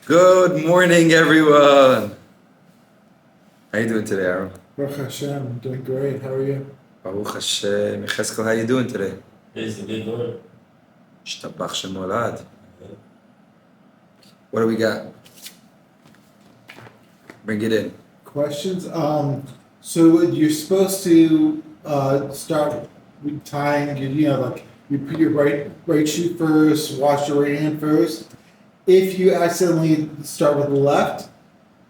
Good morning, everyone. How you doing today, Aaron? Baruch Hashem, I'm doing great. How are you? Baruch Hashem. Cheskel, how you doing today? Praise the Lord. Shtabach Shemolad. What do we got? Bring it in. Questions? So you're supposed to start with tying. You put your right shoe first, wash your right hand first. If you accidentally start with the left,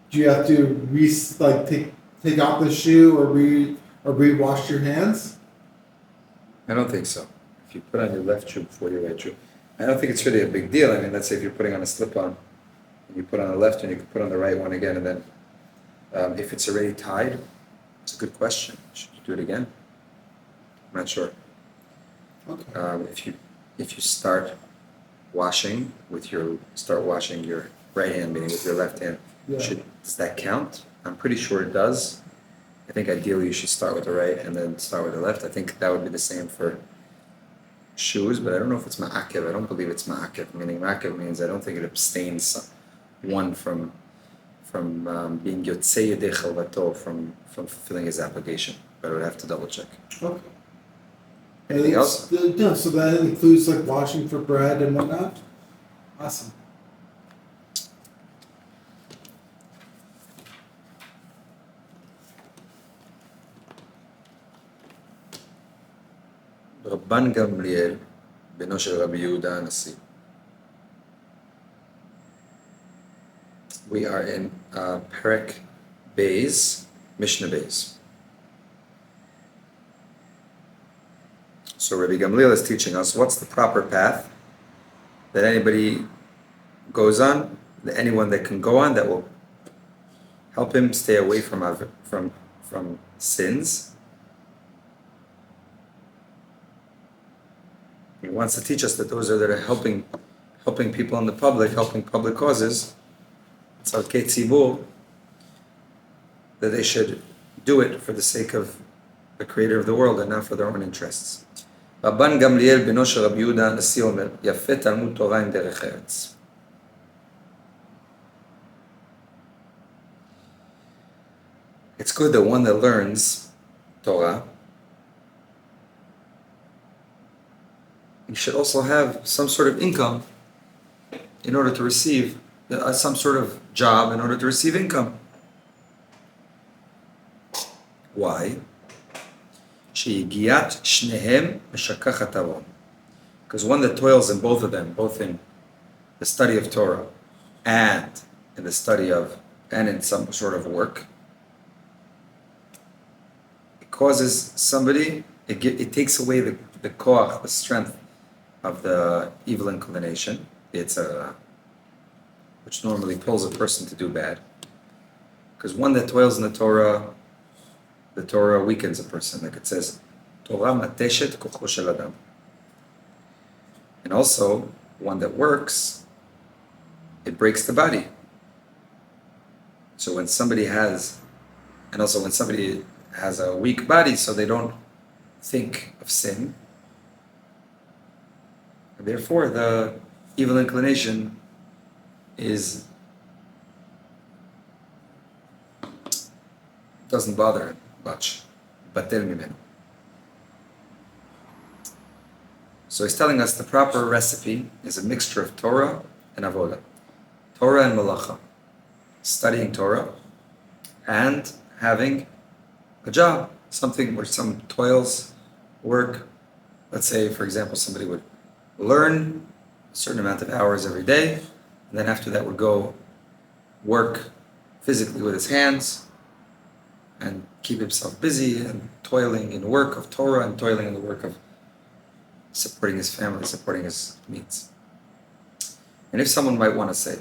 do you have to take off the shoe or re-wash your hands? I don't think so. If you put on your left shoe before your right shoe, I don't think it's really a big deal. I mean, let's say if you're putting on a slip-on, and you put on the left and you can put on the right one again, and then if it's already tied, it's a good question. Should you do it again? I'm not sure. Okay. If you start washing your right hand, meaning with your left hand, Yeah. does that count? I'm pretty sure it does. I think ideally you should start with the right and then start with the left. I think that would be the same for shoes, but I don't know if it's ma'akev. I don't believe it's ma'akev. Meaning ma'akev means I don't think it abstains one from being yotzei yedei chalvato, from fulfilling his obligation. But I would have to double check. Okay. Anything else? No, so that includes like washing for bread and whatnot? Awesome. רבן גמליאל, בנו של רבי יהודה הנשיא. We are in Perek Beis, Mishnah Beis. So Rabbi Gamliel is teaching us what's the proper path that anybody goes on, that anyone that can go on that will help him stay away from sins. He wants to teach us that those that are helping people in the public, helping public causes, tzadikei tzibur, that they should do it for the sake of the Creator of the world and not for their own interests. רבן גמליאל בנו של רבי יהודה הנשיא אומר, יפה תלמוד תורה עם דרך ארץ. It's good that one that learns Torah, you should also have some sort of income in order to receive, some sort of job in order to receive income. Why? שיגיעת שניהם משכחת עוון. Because one that toils in both of them, both in the study of Torah and in some sort of work, it causes somebody, it takes away the koach, the strength of the evil inclination, which normally pulls a person to do bad. Because one that toils in the Torah weakens a person, like it says, Torah mateshet kocho shel adam. And also, one that works, it breaks the body. So when somebody has a weak body, so they don't think of sin, and therefore the evil inclination doesn't bother him much. Batel mimenu. So he's telling us the proper recipe is a mixture of Torah and avodah. Torah and malacha. Studying Torah and having a job, something where some toils, work. Let's say, for example, somebody would learn a certain amount of hours every day, and then after that would go work physically with his hands and keep himself busy and toiling in the work of Torah and toiling in the work of supporting his family, supporting his needs. And if someone might want to say,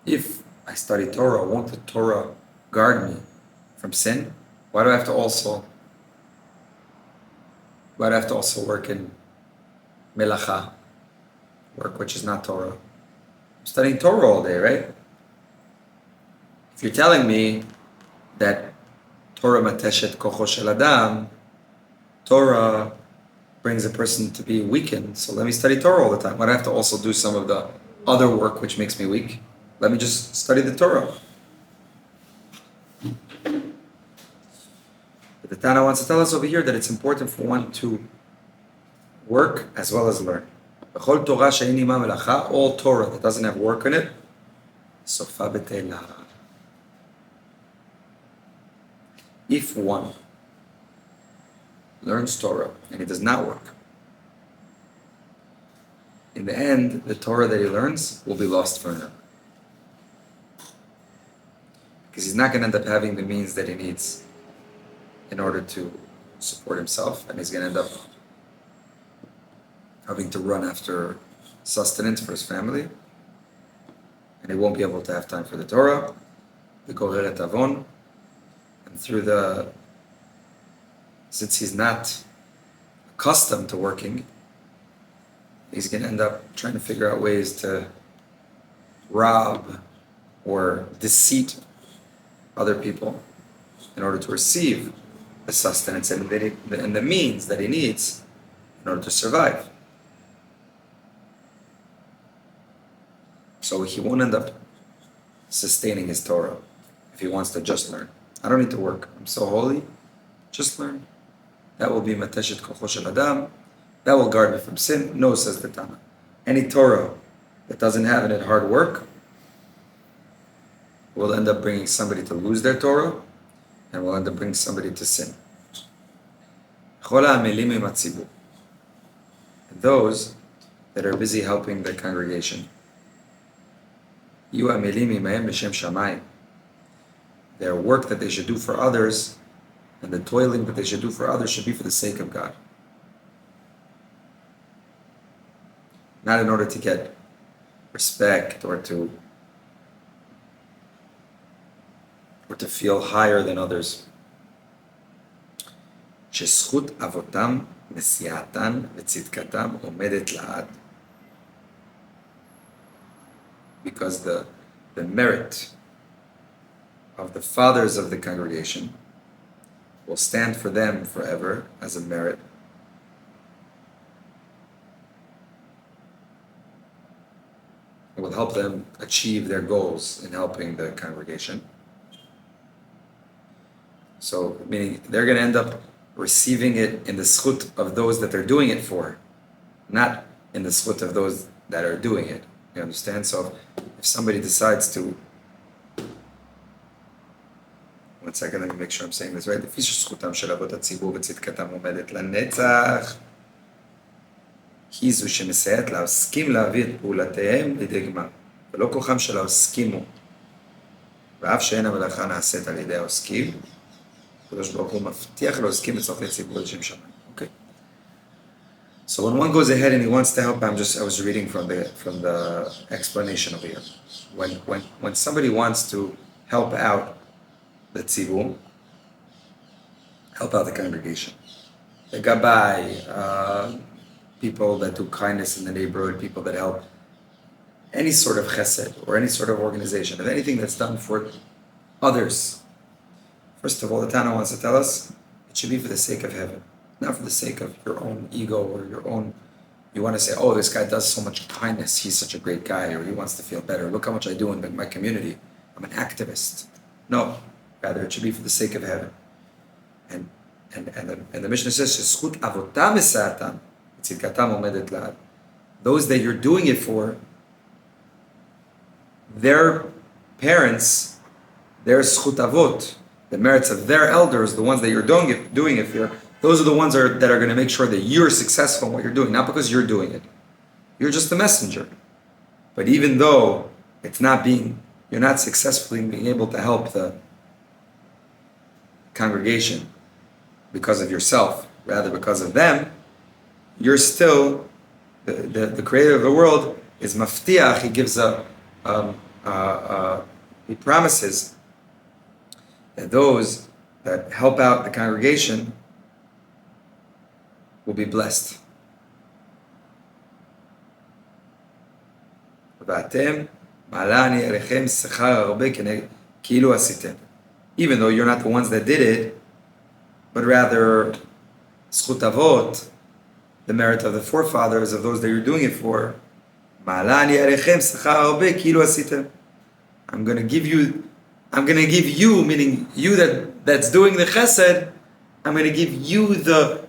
if I study Torah, won't the Torah guard me from sin? Why do I have to also work in melacha, work which is not Torah? I'm studying Torah all day, right? If you're telling me that Torah mateshet kocho shel adam, Torah brings a person to be weakened, so let me study Torah all the time. Why do I have to also do some of the other work which makes me weak. Let me just study the Torah. But the Tana wants to tell us over here that it's important for one to work as well as learn. All Torah that doesn't have work in it, sofa betela. If one learns Torah and it does not work, in the end, the Torah that he learns will be lost forever. Because he's not going to end up having the means that he needs in order to support himself, and he's going to end up having to run after sustenance for his family, and he won't be able to have time for the Torah, the Goreret Avon, and since he's not accustomed to working, he's going to end up trying to figure out ways to rob or deceit other people in order to receive the sustenance and the means that he needs in order to survive. So he won't end up sustaining his Torah if he wants to just learn. I don't need to work. I'm so holy. Just learn. That will be mateshet kocho shel adam. That will guard me from sin. No, says the Tana. Any Torah that doesn't have in it hard work will end up bringing somebody to lose their Torah, and will end up bringing somebody to sin. Those that are busy helping the congregation, their work that they should do for others and the toiling that they should do for others should be for the sake of God. Not in order to get respect or to feel higher than others. שזכות אבותם, נשיאתן וצדקתם עומדת לעד. Because the merit of the fathers of the congregation will stand for them forever as a merit. It will help them achieve their goals in helping the congregation. So, meaning they're going to end up receiving it in the zchut of those that they're doing it for, not in the zchut of those that are doing it. You understand? So, if somebody decides to, one second, let me make sure I'm saying this right. לפי שזכותם של אבות הציבור וצדקתם עומדת לנצח, היא זו שמסייעת לעוסקים להביא את פעולותיהם לידי גמר. ולא כוחם של העוסקים הוא. ואף שאין המלאכה נעשית על ידי העוסקים, הקדוש ברוך הוא מבטיח לעוסקים בצורכי ציבור לשם שמיים. Okay. So when one goes ahead and he wants to help, I was reading from the explanation over here. When somebody wants to help out the tzibur, help out the congregation, the gabbai, people that do kindness in the neighborhood, people that help any sort of chesed or any sort of organization, of anything that's done for others. First of all, the Tana wants to tell us it should be for the sake of heaven, not for the sake of your own ego or your own. You want to say, oh, this guy does so much kindness, he's such a great guy, or he wants to feel better. Look how much I do in my community. I'm an activist. No, rather it should be for the sake of heaven. And the Mishnah says, "Zchut avotam esatam, tzidkatam omedet la'ad." Those that you're doing it for, their parents, their zchut avot, the merits of their elders, the ones that you're doing it for, those are the ones that are going to make sure that you're successful in what you're doing, not because you're doing it. You're just a messenger. But even though you're not successfully being able to help the congregation because of yourself, rather because of them, you're still, the creator of the world is maftiach. He gives he promises that those that help out the congregation will be blessed. Even though you're not the ones that did it, but rather zchut avot, the merit of the forefathers, of those that you're doing it for, I'm going to give you, meaning you that's doing the chesed, I'm going to give you the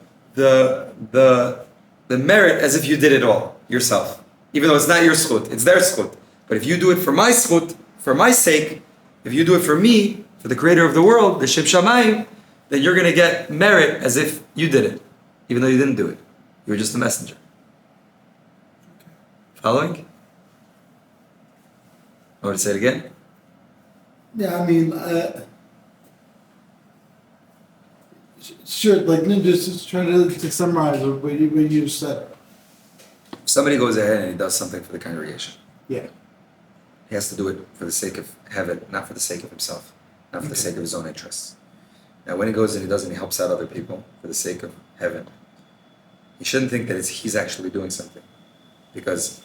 merit as if you did it all yourself. Even though it's not your schut, it's their schut. But if you do it for my schut, for my sake, if you do it for me, for the creator of the world, the Shem Shamayim, then you're going to get merit as if you did it, even though you didn't do it. You were just a messenger. Following? I want to say it again? Yeah, I mean, sure, like, just trying to summarize what you just said. If somebody goes ahead and he does something for the congregation, Yeah. he has to do it for the sake of heaven, not for the sake of himself, not for the sake of his own interests. Now, when he goes and he does and he helps out other people for the sake of heaven, he shouldn't think that he's actually doing something, because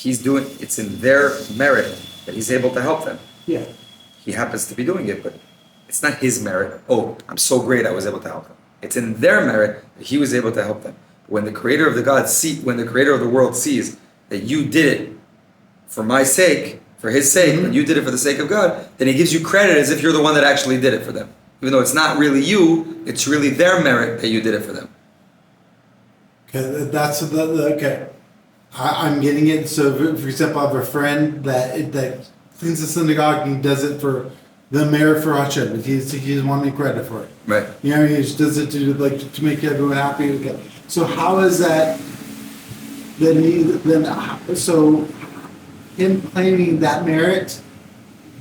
it's in their merit that he's able to help them. Yeah. He happens to be doing it, but it's not his merit. Oh, I'm so great I was able to help them. It's in their merit that he was able to help them. When the creator of the world sees that you did it for my sake, for his sake, and you did it for the sake of God, then he gives you credit as if you're the one that actually did it for them. Even though it's not really you, it's really their merit that you did it for them. Okay, that's okay. I'm getting it. So, for example, I have a friend that cleans the synagogue and he does it for the merit for Hashem. He doesn't want any credit for it. Right. You know, he just does it to make everyone happy. Okay. So how is that? So him claiming that merit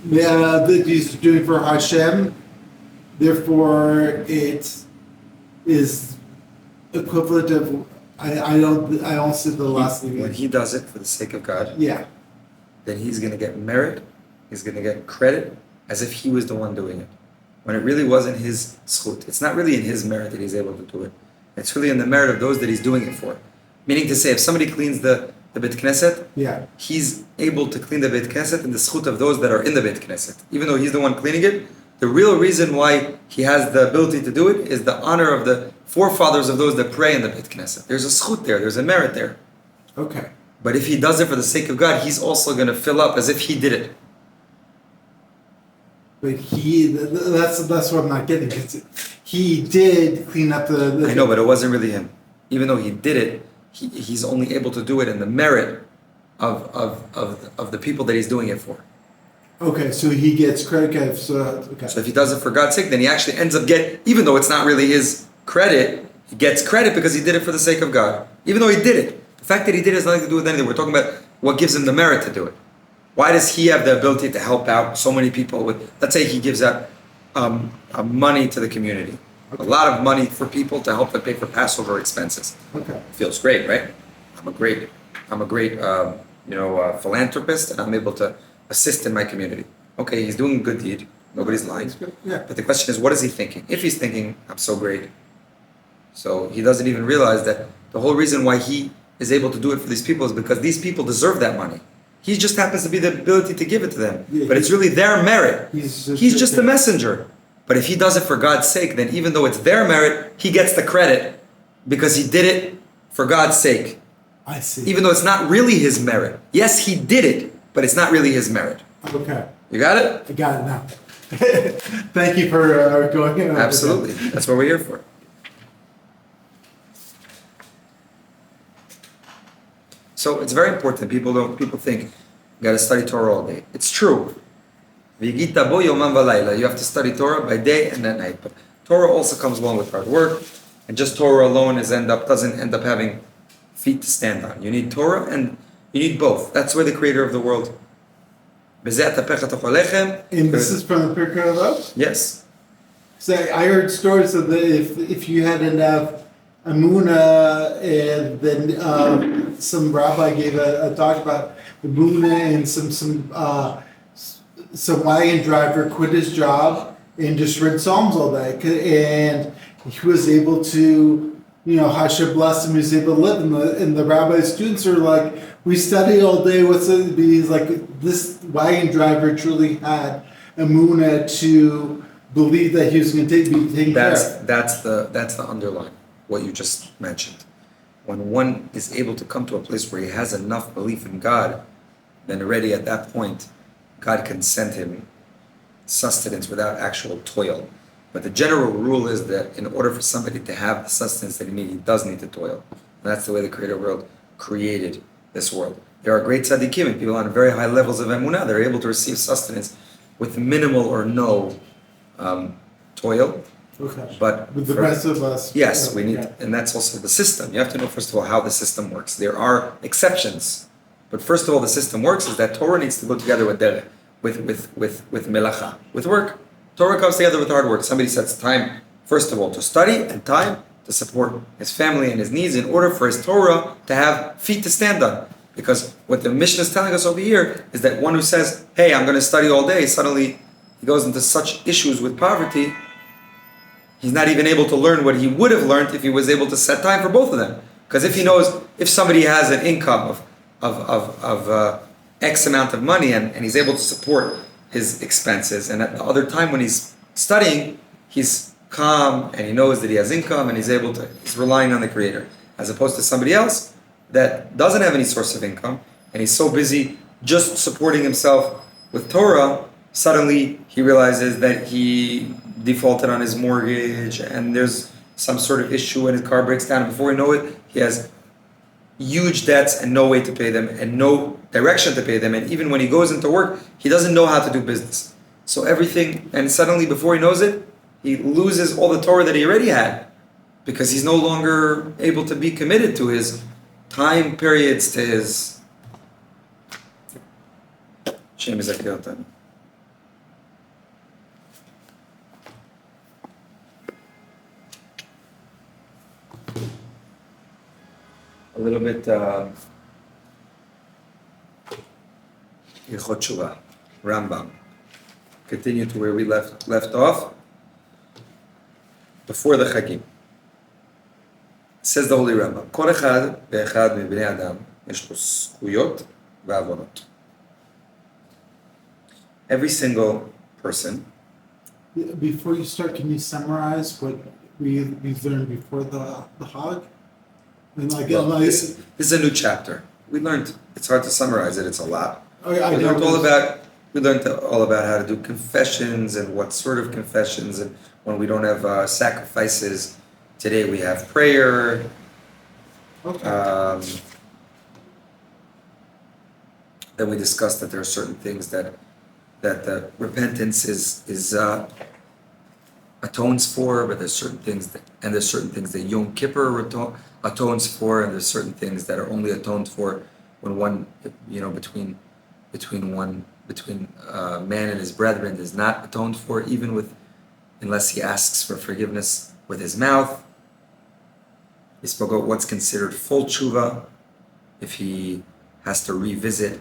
that he's doing for Hashem, therefore it is equivalent of. I don't see the last thing. When he does it for the sake of God, Yeah. then he's going to get merit, he's going to get credit as if he was the one doing it. When it really wasn't his schut. It's not really in his merit that he's able to do it. It's really in the merit of those that he's doing it for. Meaning to say, if somebody cleans the Beit Knesset, Yeah. he's able to clean the Beit Knesset in the schut of those that are in the Beit Knesset. Even though he's the one cleaning it, the real reason why he has the ability to do it is the honor of the forefathers of those that pray in the Beit Knesset. There's a schut there, there's a merit there. Okay. But if he does it for the sake of God, he's also going to fill up as if he did it. But that's what I'm not getting. He did clean up the I know, but it wasn't really him. Even though he did it, he's only able to do it in the merit of the people that he's doing it for. Okay, so he gets credit. So if he does it for God's sake, then he actually ends up even though it's not really his credit, he gets credit because he did it for the sake of God. Even though he did it. The fact that he did it has nothing to do with anything. We're talking about what gives him the merit to do it. Why does he have the ability to help out so many people with, let's say he gives out money to the community. Okay. A lot of money for people to help them pay for Passover expenses. Okay. Feels great, right? I'm a great philanthropist, and I'm able to assist in my community. Okay, he's doing a good deed. Nobody's lying. Yeah. But the question is, what is he thinking? If he's thinking, I'm so great, so he doesn't even realize that the whole reason why he is able to do it for these people is because these people deserve that money. He just happens to be the ability to give it to them. Yeah, but it's really their merit. He's just the messenger. But if he does it for God's sake, then even though it's their merit, he gets the credit because he did it for God's sake. I see. Even though it's not really his merit. Yes, he did it, but it's not really his merit. Okay. You got it? I got it now. Thank you for going in. Absolutely. That's what we're here for. So it's very important. People think you got to study Torah all day. It's true. You have to study Torah by day and at night. But Torah also comes along with hard work, and just Torah alone doesn't end up having feet to stand on. You need Torah and you need both. That's where the creator of the world. And this is from the Pirkei Avot? Yes. So I heard stories of that if you had enough Amuna, and then some rabbi gave a talk about Amuna, and some wagon driver quit his job and just read Psalms all day, and he was able to, Hashem blessed him, he was able to live, and the rabbi's students are like, we study all day, what's it? He's like, this wagon driver truly had Amuna to believe that he was going to be taken care of. That's the underline, what you just mentioned. when one is able to come to a place where he has enough belief in God, then already at that point, God can send him sustenance without actual toil. But the general rule is that in order for somebody to have the sustenance that he needs, he does need to toil. And that's the way the Creator world created this world. There are great tzadikim and people on very high levels of emunah. They're able to receive sustenance with minimal or no toil. Okay. But with the rest of us, yes, we need, and that's also the system. You have to know first of all how the system works. There are exceptions, but first of all, the system works is that Torah needs to go together with derech, with melacha, with work. Torah comes together with hard work. Somebody sets time, first of all, to study and time to support his family and his needs in order for his Torah to have feet to stand on. Because what the Mishnah is telling us over here is that one who says, hey, I'm going to study all day, suddenly he goes into such issues with poverty, he's not even able to learn what he would have learned if he was able to set time for both of them. Because if he knows, if somebody has an income of X amount of money and he's able to support his expenses, and at the other time when he's studying, he's calm and he knows that he has income and he's relying on the Creator. As opposed to somebody else that doesn't have any source of income and he's so busy just supporting himself with Torah, suddenly he realizes that he defaulted on his mortgage and there's some sort of issue and his car breaks down, and before you know it, he has huge debts and no way to pay them and no direction to pay them, and even when he goes into work, he doesn't know how to do business. So everything, and suddenly before he knows it, he loses all the Torah that he already had because he's no longer able to be committed to his time periods, to his Shem is a little bit Ilchot Tshuva, Rambam. Continue to where we left off before the Chagim. Says the Holy Rambam, כל אחד ואחד מבני אדם יש לו זכויות ועוונות. Every single person. Before you start, can you summarize what we learned before the Hag? And this is a new chapter. We learned. It's hard to summarize it. It's a lot. We learned all about how to do confessions and what sort of confessions, and when we don't have sacrifices. Today we have prayer. Okay. Then we discussed that there are certain things that the repentance is atones for, but there's certain things that Yom Kippur atones for, and there's certain things that are only atoned for when one, between man and his brethren is not atoned for, unless he asks for forgiveness with his mouth. We spoke about what's considered full tshuva, if he has to revisit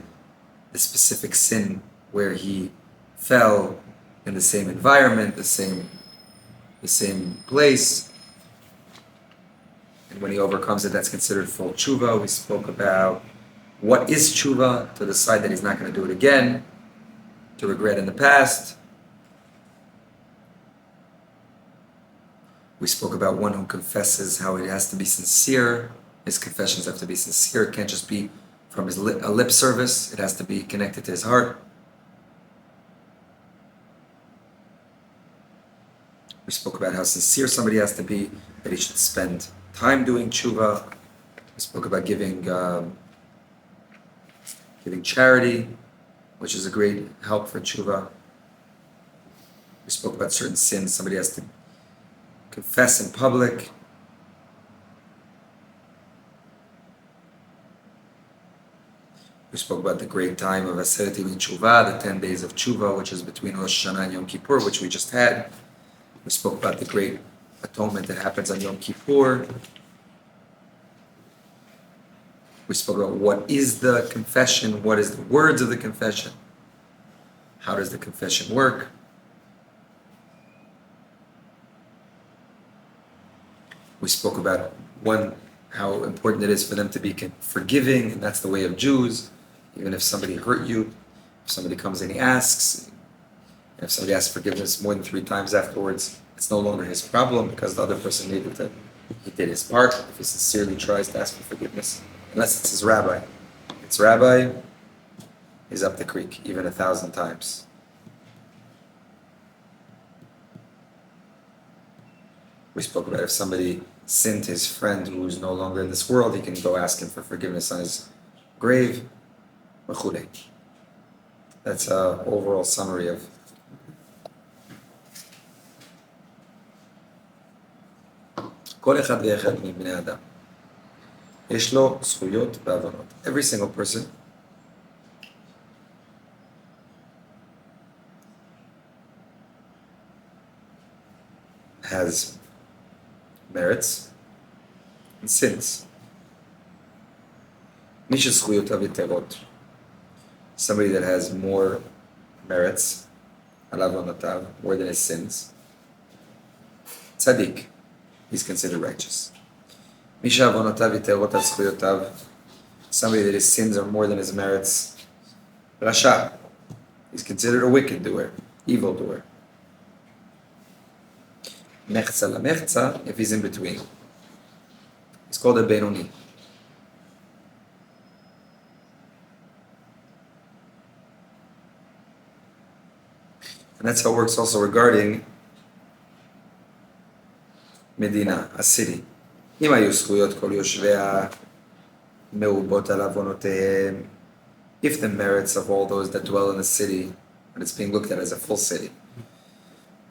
the specific sin where he fell in the same environment, the same place, and when he overcomes it, that's considered full tshuva. We spoke about what is tshuva, to decide that he's not going to do it again, to regret in the past. We spoke about one who confesses, how it has to be sincere. His confessions have to be sincere. It can't just be from a lip service. It has to be connected to his heart. We spoke about how sincere somebody has to be, that he should spend time doing tshuva. We spoke about giving charity, which is a great help for tshuva. We spoke about certain sins somebody has to confess in public. We spoke about the great time of Aseret Yemei Tshuva, the 10 days of Tshuva, which is between Rosh Hashanah and Yom Kippur, which we just had. We spoke about the great atonement that happens on Yom Kippur. We spoke about what is the confession, what is the words of the confession, how does the confession work. We spoke about how important it is for them to be forgiving, and that's the way of Jews. Even if somebody hurt you, if somebody comes and he asks, and if somebody asks forgiveness more than 3 times afterwards, it's no longer his problem because the other person needed to he did his part, if he sincerely tries to ask for forgiveness, unless it's his rabbi. If it's rabbi, he's up the creek, even 1,000 times. We spoke about if somebody sinned his friend who's no longer in this world, he can go ask him for forgiveness on his grave. That's an overall summary of כל אחד ואחד מבני אדם. יש לו זכויות ועוונות. Every single person has merits and sins. מי שזכויותיו יתרות, somebody that has more merits, על עוונותיו, more than his sins, tzaddik, he's considered righteous. מי שעוונותיו יתרות על זכויותיו, somebody that his sins are more than his merits, rasha, he's considered a wicked doer, evil doer. Mechza la mechza, if he's in between, he's called a benoni. And that's how it works also regarding Medina, a city. אם היו זכויות כל יושביה מרובות על עוונותיהם, if the merits of all those that dwell in the city, and it's being looked at as a full city,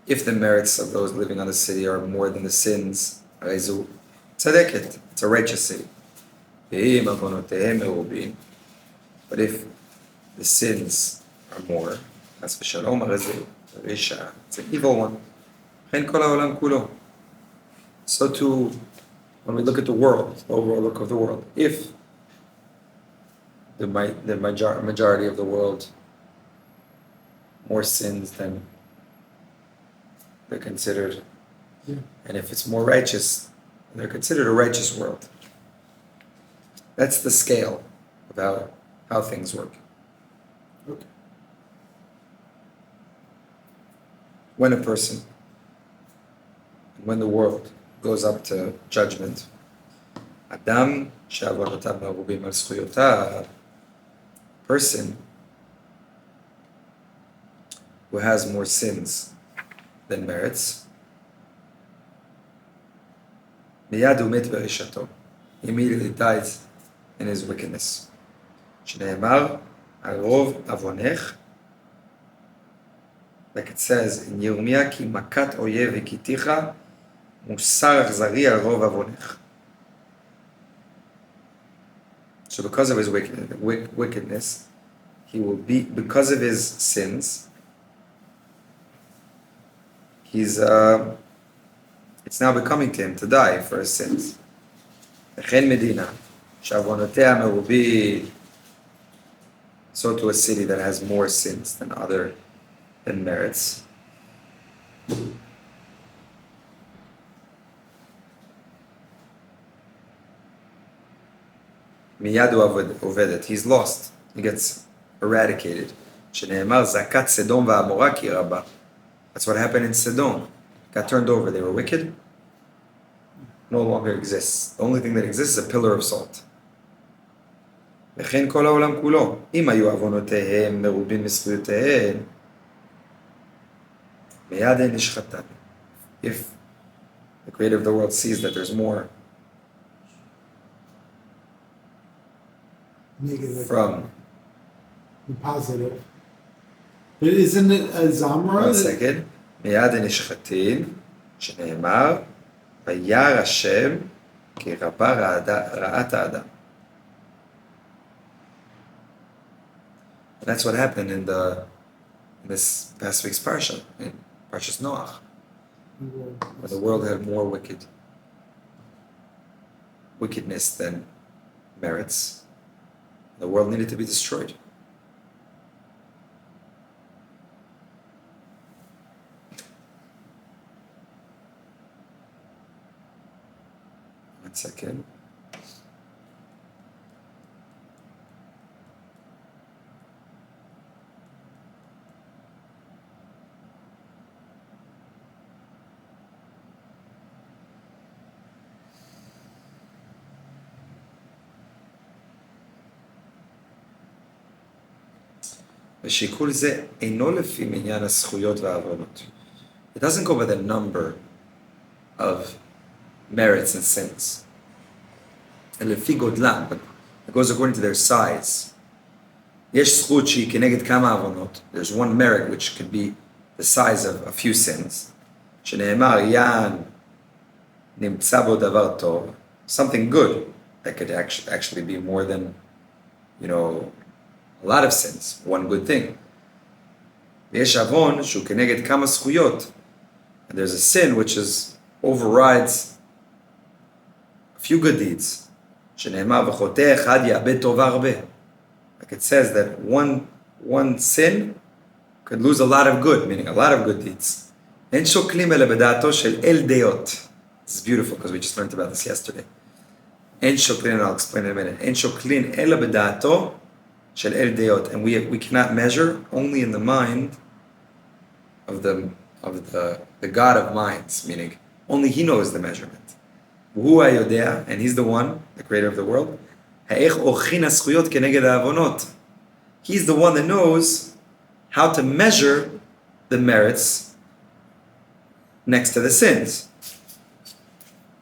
if the merits of those living on the city are more than the sins, הרי זו צדקת, it's a righteous city. ואם עוונותיהם מרובים, but if the sins are more, חס ושלום, הרי זה רשע, it's an evil one. לכן כל העולם כולו. So too, when we look at the world, the overall look of the world, if the majority of the world more sins than they're considered, and if it's more righteous, they're considered a righteous world. That's the scale of how things work. Okay. When a person, when the world goes up to judgment, Adam שעוונותיו מרובים על זכויותיו, person who has more sins than merits, מיד הוא מת ברשעתו. He immediately dies in his wickedness. שנאמר, על רוב עוונך, like it says in ירמיה, כי מכת אויב הכיתיך, מוסר אכזרי על רוב עוונך. So because of his wickedness, he will be, because of his sins, it's now becoming to him to die for his sins. וכן מדינה, שעוונותיה מרובים, so to a city that has more sins than merits. מיד הוא עובדת, he's lost, he gets eradicated. שנאמר, זעקת סדום ועמורה כי רבה. That's what happened in Sodom. Got turned over, they were wicked. No longer exists. The only thing that exists is a pillar of salt. וכן כל העולם כולו, אם היו עוונותיהם מרובים מזכויותיהם, מיד אין נשחטן. If the creator of the world sees that there's more Negative. from Positive. But isn't it a Zamra? one second, מיד אין נשחטין, שנאמר, וירא השם כי רבה רעת האדם. And that's what happened in this past week's parsha, in Parshas Noach, where the world had more wickedness than merits. The world needed to be destroyed. One second. ושיקול זה אינו לפי מניין הזכויות והעוונות. It doesn't go by the number of merits and sins. אלא לפי גודלם, but it goes according to their size. יש זכות שהיא כנגד כמה עוונות. There's one merit which could be the size of a few sins. שנאמר, יען נמצא בו דבר טוב. Something good that could actually be more than, you know, a lot of sins, one good thing. ויש עוון שהוא כנגד כמה זכויות. And there's a sin which overrides a few good deeds. שנאמר, וחוטא אחד יאבד טובה הרבה. Like it says that one sin could lose a lot of good, meaning a lot of good deeds. אין שוקלים אלא בדעתו של אל דעות. This is beautiful because we just learned about this yesterday. אין שוקלין, and I'll explain in a minute. אין שוקלין אלא בדעתו של אל דעות. And we cannot measure only in the mind of the God of minds, meaning only He knows the measurement. והוא היודע, and He's the one, the creator of the world. האיך אוכין הזכויות כנגד העוונות. He's the one that knows how to measure the merits next to the sins.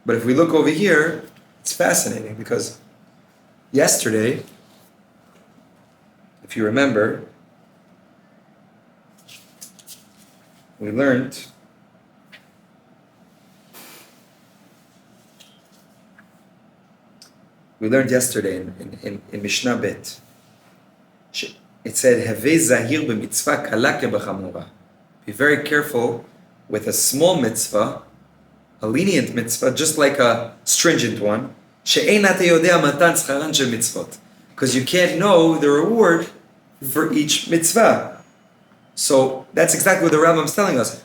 But if we look over here, it's fascinating because yesterday, if you remember, we learned yesterday in Mishnah Bet. It said, "Havei zahir b'mitzvah kala kebachamura." Be very careful with a small mitzvah, a lenient mitzvah, just like a stringent one. She'ein ata yodea matan scharan shel mitzvot, because you can't know the reward for each mitzvah. So that's exactly what the Rambam's telling us.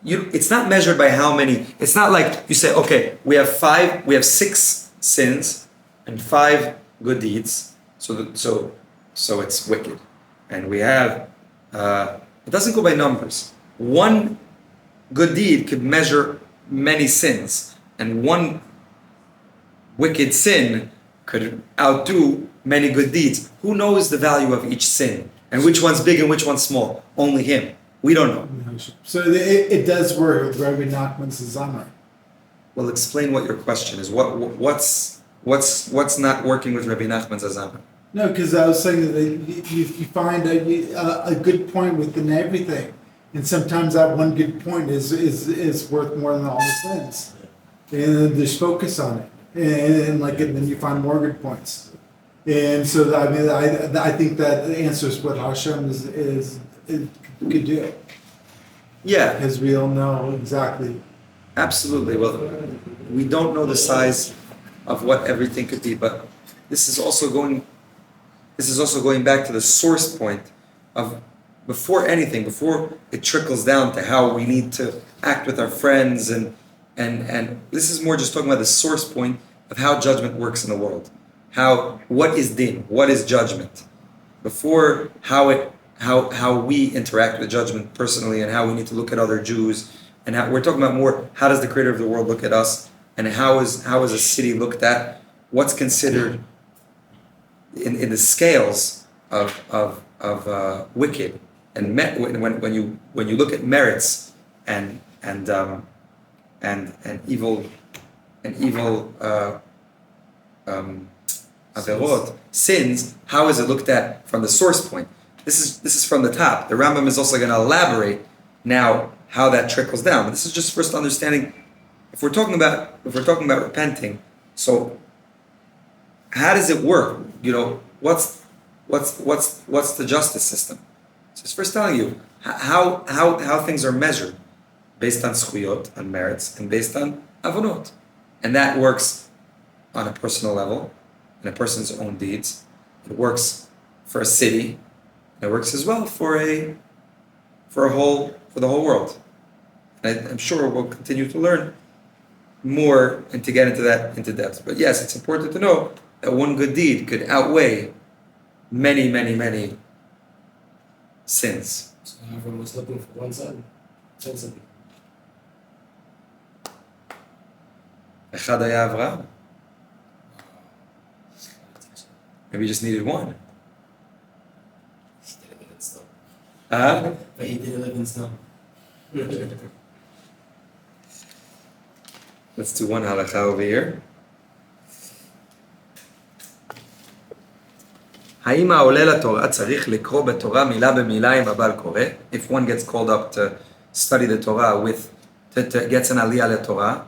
It's not measured by how many. It's not like you say, okay, we have 6 sins and 5 good deeds. So it's wicked. And we have, it doesn't go by numbers. One good deed could measure many sins, and one wicked sin could outdo many good deeds. Who knows the value of each sin? And which one's big and which one's small? Only Him. We don't know. So it does work with Rabbi Nachman's Zama. Well, explain what your question is. What's not working with Rabbi Nachman's Azama? No, because I was saying that you find a good point within everything, and sometimes that one good point is worth more than all the sins, and there's focus on it, and then you find more good points, and so I think that answers what Hashem is could do. Yeah, because we all know exactly. Absolutely. Well, we don't know the size of what everything could be, but this is also going back to the source point of before it trickles down to how we need to act with our friends, and this is more just talking about the source point of how judgment works in the world. What is din? What is judgment? Before how we interact with judgment personally, and how we need to look at other Jews, and we're talking about more how does the creator of the world look at us, and how is a city looked at? What's considered in the scales of wicked, and when you look at merits and evil averot, sins, how is it looked at from the source point? This is from the top. The Rambam is also going to elaborate now how that trickles down. But this is just first understanding. If we're talking about repenting, so how does it work? What's the justice system? So it's first telling you how things are measured based on zchuyot, on merits, and based on avonot, and that works on a personal level, in a person's own deeds. It works for a city. It works as well for the whole world. And I'm sure we'll continue to learn more and to get into that into depth. But yes, it's important to know that one good deed could outweigh many, many, many sins. So everyone was looking for one son. Echad haya Avraham. Maybe you just needed one. in snow. Uh-huh. But he didn't live in snow. Let's do one halakha over here. האם העולה לתורה צריך לקרוא בתורה מילה במילה עם הבעל קורא? If one gets called up to study the Torah gets an aliyah לתורה,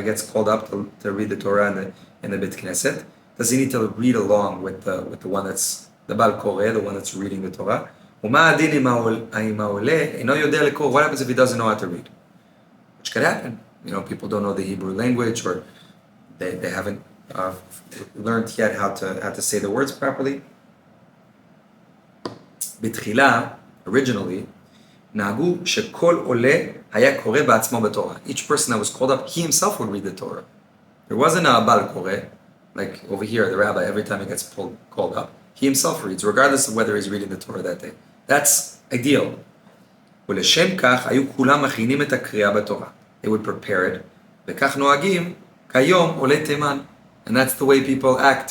gets called up to read the Torah in the Bet Knesset, does he need to read along with the one that's the בעל קורא, the one that's reading the Torah? ומה הדין אם העולה אינו יודע לקרוא? What happens if he doesn't know how to read? Which could happen. People don't know the Hebrew language, or they haven't learned yet how to say the words properly. בתחילה, originally, נהגו שכל עולה היה קורא בעצמו בתורה. Each person that was called up, he himself would read the Torah. There wasn't a בעל קורא, like over here, the rabbi, every time he gets called up, he himself reads, regardless of whether he's reading the Torah that day. That's ideal. ולשם כך, היו כולם מכינים את הקריאה בתורה. They would prepare it. וכך נוהגים, כיום עולי תימן. And that's the way people act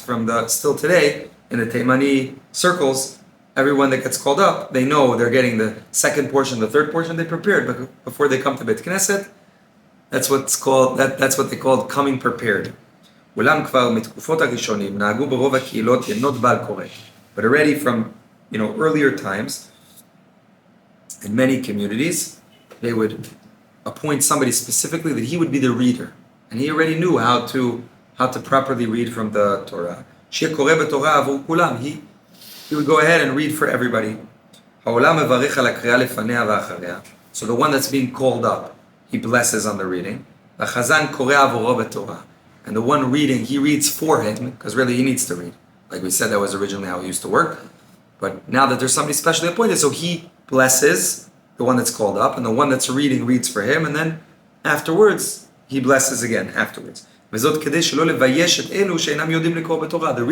still today, in the Teimani circles. Everyone that gets called up, they know they're getting the second portion, the third portion they prepared, but before they come to Bet Knesset, that's what they called coming prepared. אולם כבר מתקופות הראשונים נהגו ברוב הקהילות ינות בעל קורא. But already from earlier times, in many communities, they would appoint somebody specifically that he would be the reader, and he already knew how to properly read from the Torah. שיהיה קורא בתורה עבור כולם. He would go ahead and read for everybody. העולם מברך על הקריאה לפניה ואחריה. So the one that's being called up, he blesses on the reading. החזן קורא עבורו בתורה. And the one reading, he reads for him, because really he needs to read. Like we said, that was originally how it used to work. But now that there's somebody specially appointed, so he blesses the one that's called up, and the one that's reading reads for him, and then afterwards, he blesses again afterwards. The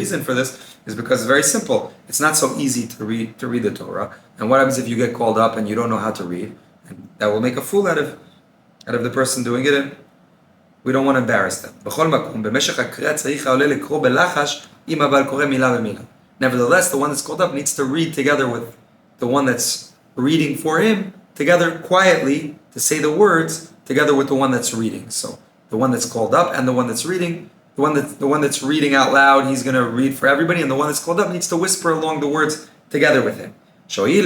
reason for this is because it's very simple. It's not so easy to read the Torah. And what happens if you get called up and you don't know how to read? And that will make a fool out of the person doing it, and we don't want to embarrass them. Nevertheless, the one that's called up needs to read together with the one that's reading for him, together quietly, to say the words together with the one that's reading. So the one that's called up and the one that's reading, the one that's reading out loud, he's going to read for everybody, and the one that's called up needs to whisper along the words together with him. He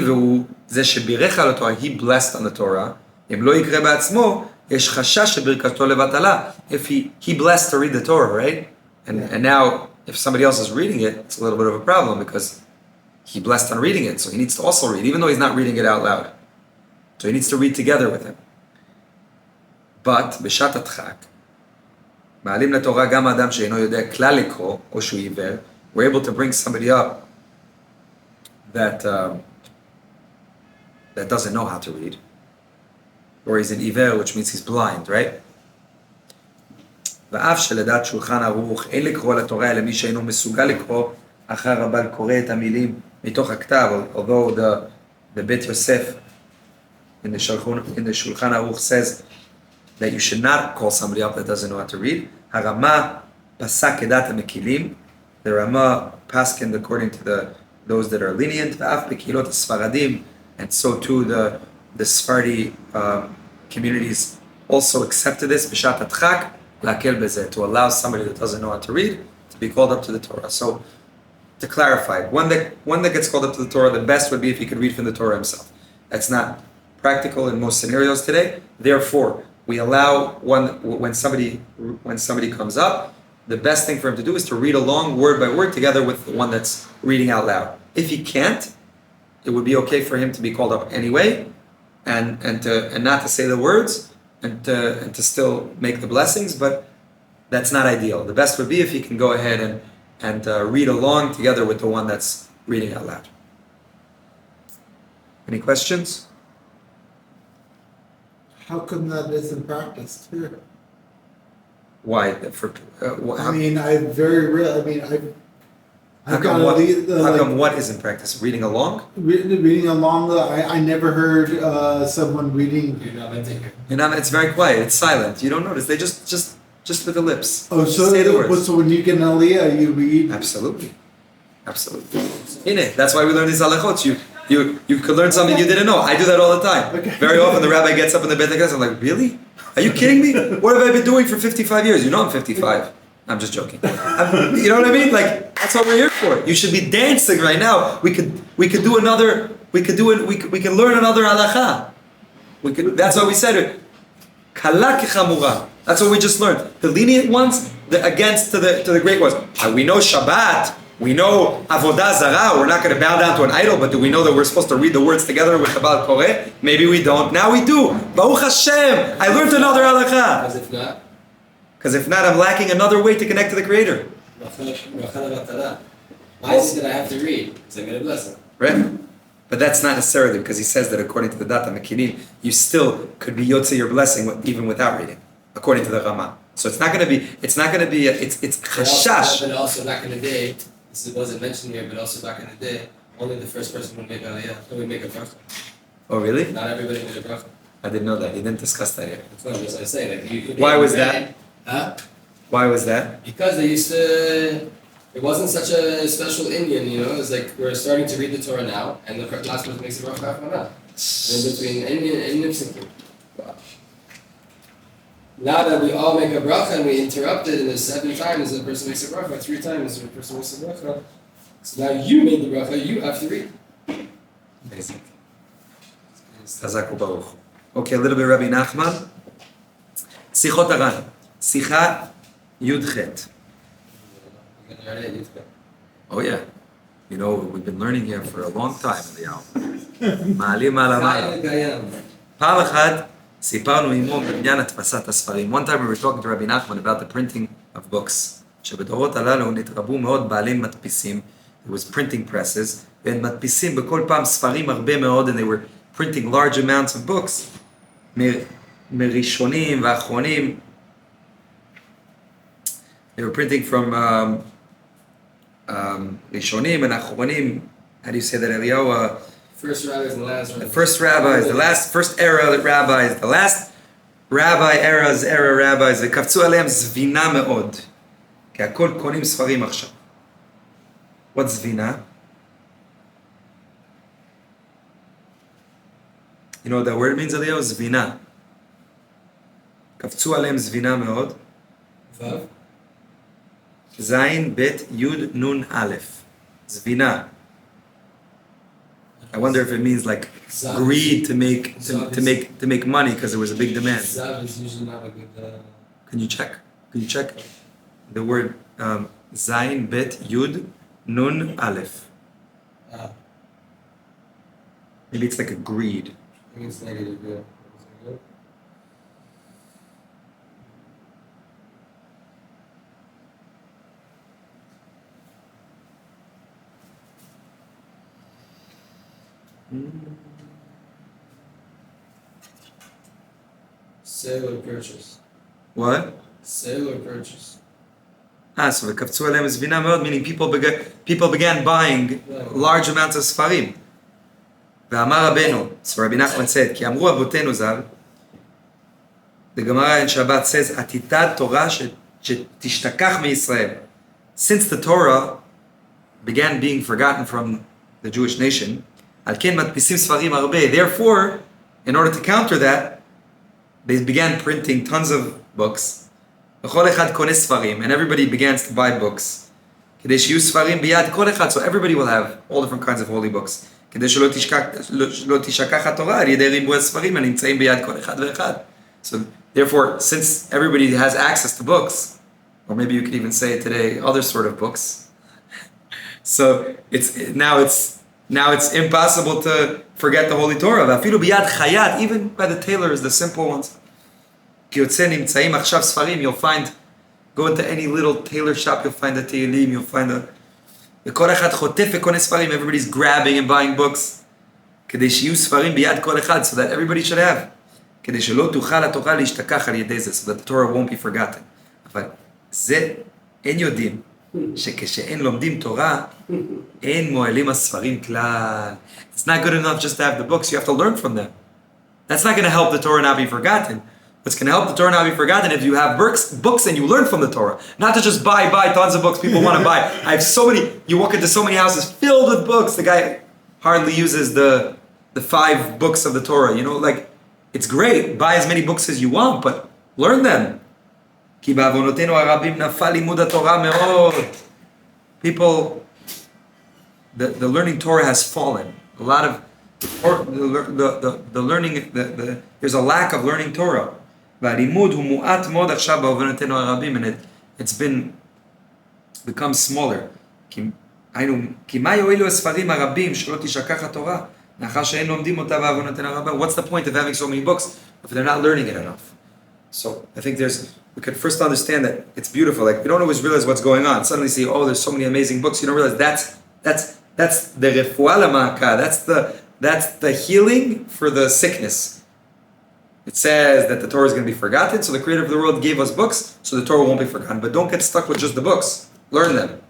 blessed on the Torah. If he blessed to read the Torah, right? And now if somebody else is reading it, it's a little bit of a problem, because he blessed on reading it, so he needs to also read, even though he's not reading it out loud. So he needs to read together with him. But בשעת הדחק, מעלים לתורה גם האדם שאינו יודע כלל לקרוא, או שהוא עיוור, we're able to bring somebody up that doesn't know how to read, or he's an עיוור, which means he's blind, right? ואף שלדעת שולחן ערוך אין לקרוא לתורה אלא מי שאינו מסוגל לקרוא, אחר הבעל קורא את המילים מתוך הכתב, although the Bet Yosef in the Shulchan Aruch says that you should not call somebody up that doesn't know how to read. Harama pasak kedat mekilim. The Rama paskined according to those that are lenient. Va'af bekilot Sfaradim, and so too the Sephardi communities also accepted this. B'shat adchak lakel bezeh, to allow somebody that doesn't know how to read to be called up to the Torah. So to clarify, one that gets called up to the Torah, the best would be if he could read from the Torah himself. That's not practical in most scenarios today. Therefore, we allow when somebody comes up, the best thing for him to do is to read along word by word together with the one that's reading out loud. If he can't, it would be okay for him to be called up anyway, and not to say the words, and to still make the blessings, but that's not ideal. The best would be if he can go ahead and read along together with the one that's reading out loud. Any questions? How come that isn't practiced here? Why? I How come what isn't practiced? Reading along? Reading along, I never heard someone reading. It's very quiet. It's silent. You don't notice. They just with the lips. Oh, so say the words. So when you get an aliyah, you read. Absolutely. That's why we learn these halachot. You could learn something you didn't know. I do that all the time. Okay. Very often the rabbi gets up in the bed like this. I'm like, really? Are you kidding me? What have I been doing for 55 years? You know I'm 55. I'm just joking. You know what I mean? Like that's what we're here for. You should be dancing right now. We could do another. We could learn another halacha. That's what we said. Kala kechamura. That's what we just learned. The lenient ones, against to the great ones. We know Shabbat. We know Avodah Zarah. We're not going to bow down to an idol, but do we know that we're supposed to read the words together with the Baal Koreh? Maybe we don't. Now we do. Baruch Hashem. I learned another halakha. Because if not, I'm lacking another way to connect to the Creator. Why is it that I have to read? Because I get a blessing. Right? But that's not necessarily because he says that according to the Data Mekinim, you still could be Yotze your blessing even without reading, according to the Rama. So it's not going to be, it's chashash. But also back in the day, this wasn't mentioned here, but also back in the day, only the first person would make a bracha. Oh, really? Not everybody made a bracha. I didn't know that. He didn't discuss that yet. That's what I'm saying. Like, Why was that? Huh? Why was that? Because they used to. It wasn't such a special Indian, you know. It's like we're starting to read the Torah now, and the last person makes a bracha after that. In between Indian and Nipsikim. Wow. Now that we all make a bracha and we interrupt it, and there's 7 times the person makes a bracha, 3 times the person makes a bracha. So now you made the bracha, you have to read. Amazing. Chazak Baruch. Okay, a little bit Rabbi Nachman. Sichot Aran. Sicha Yudchet. Oh yeah. You know, we've been learning here for a long time, Eliyahu. Ma'alim ala Pam achad סיפרנו עמו בעניין הדפסת הספרים. One time we were talking to Rabbi Nachman about the printing of books. שבדורות הללו נתרבו מאוד בעלים מדפיסים. There was printing presses. והם מדפיסים בכל פעם ספרים הרבה מאוד, and they were printing large amounts of books. מראשונים ואחרונים. They were printing from ראשונים and אחרונים. How do you say that, Eliyahu? First rabbis and the last rabbis. The first rabbis, the last, first era rabbis, the last rabbi era rabbis, וקפצו עליהם זבינה מאוד. כי הכל קונים ספרים עכשיו. What's זבינה? You know what that word means, Eliyahu? זבינה. קפצו עליהם זבינה מאוד. Vav? זין, בית, יוד, נון, א'. זבינה. I wonder if it means like greed to make money because there was a big demand. Zav is usually not a good. Can you check? The word Zayin Bet Yud Nun Aleph. Maybe it's like a greed. I think it's negative. Yeah. Sale or purchase. What? Sale or purchase. So וקפצו עליהם זבינה מאוד, meaning people began buying large amounts of ספרים. ואמר רבנו, so Rabbi Nachman said, כי אמרו אבותינו ז"ל, the Gemara in Shabbat says, עתיתת תורה שתשתכח מישראל. Since the Torah began being forgotten from the Jewish nation, על כן מדפיסים ספרים הרבה. Therefore, in order to counter that, they began printing tons of books. וכל אחד קונה ספרים, and everybody began to buy books. כדי שיהיו ספרים ביד כל אחד, so everybody will have all different kinds of holy books. כדי שלא תשכח התורה על ידי ריבוי הספרים הנמצאים ביד כל אחד ואחד. So therefore, since everybody has access to books, or maybe you could even say today other sort of books, so now it's impossible to forget the Holy Torah. ואפילו ביד חייט, even by the tailors, the simple ones. כי יוצא נמצאים עכשיו ספרים, you'll find, go into any little tailor shop, you'll find a תהילים, you'll find a... וכל אחד חוטף וקונה ספרים, everybody's grabbing and buying books. כדי שיהיו ספרים ביד כל אחד, so that everybody should have. כדי שלא תוכל התורה להשתכח על ידי זה, so that the Torah won't be forgotten. אבל זה אין יודעים. שכשאין לומדים תורה, אין מועלים הספרים כלל. It's not good enough just to have the books, you have to learn from them. That's not going to help the Torah not be forgotten. What's going to help the Torah not be forgotten if you have books and you learn from the Torah. Not to just buy tons of books people want to buy. I have so many, you walk into so many houses filled with books. The guy, hardly uses the 5 books of the Torah. Like, it's great. Buy as many books as you want, but learn them. People, the learning Torah has fallen. A lot of the learning, there's a lack of learning Torah. And it's become smaller. What's the point of having so many books if they're not learning it enough? So I think we could first understand that it's beautiful. Like, we don't always realize what's going on. Suddenly see, there's so many amazing books. You don't realize that's the refuah l'ma'aka. That's the healing for the sickness. It says that the Torah is going to be forgotten, so the Creator of the world gave us books, so the Torah won't be forgotten. But don't get stuck with just the books. Learn them.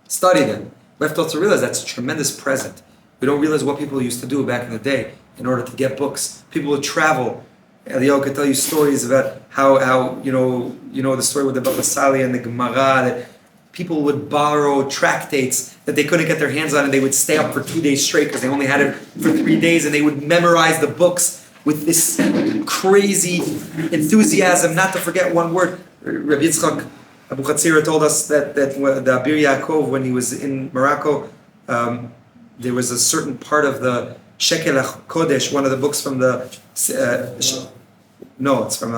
Study them. We have to also realize that's a tremendous present. We don't realize what people used to do back in the day in order to get books. People would travel. Eliyahu could tell you stories about how the story with the Baba Sali and the Gemara, that people would borrow tractates that they couldn't get their hands on, and they would stay up for 2 days straight because they only had it for 3 days, and they would memorize the books with this crazy enthusiasm, not to forget one word. Rav Itzhak Abuhatzeira told us that the Abir Yaakov, when he was in Morocco, there was a certain part of the Shekel HaKodesh, one of the books from the it's from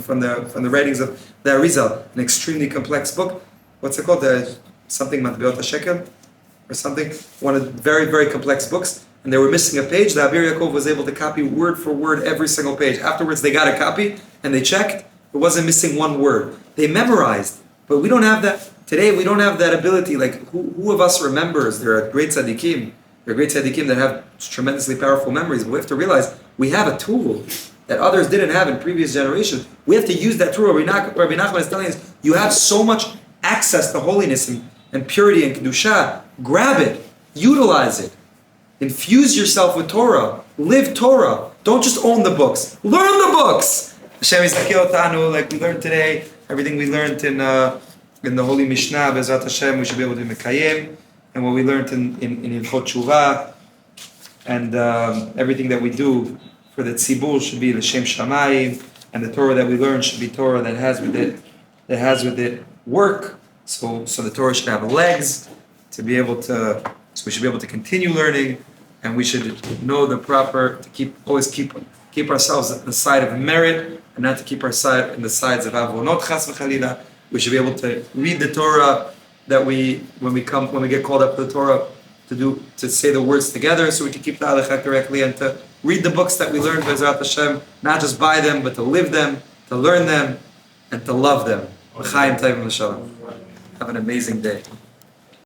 from the writings of the Arizal, an extremely complex book. What's it called? Something Matbeot HaShekel or something. One of the very, very complex books. And they were missing a page. The Abir Yaakov was able to copy word for word every single page. Afterwards, they got a copy and they checked. It wasn't missing one word. They memorized. But we don't have that. Today, we don't have that ability. Like, who of us remembers? There are great tzadikim. There are great tzadikim that have tremendously powerful memories. But we have to realize we have a tool that others didn't have in previous generations. We have to use that tool. Rabbi Nachman is telling us, you have so much access to holiness and purity and kedusha. Grab it. Utilize it. Infuse yourself with Torah. Live Torah. Don't just own the books. Learn the books. Hashem Yistakil Otanu, like we learned today, everything we learned in the Holy Mishnah, Bezrat Hashem, we should be able to Mekayim, and what we learned in Hilchot Tshuva, and everything that we do for the Tzibur should be L'Shem Shamayim, and the Torah that we learn should be Torah that has with it work. So the Torah should have legs to be able to. So we should be able to continue learning, and we should know to always keep ourselves at the side of merit, and not to keep our side in the sides of avonot chas v'chalila. We should be able to read the Torah when we get called up to the Torah to say the words together, so we can keep the halacha correctly, and to read the books that we learned Bezrat Hashem, not just buy them, but to live them, to learn them, and to love them. L'chaim tayvim l'shalom. Have an amazing day.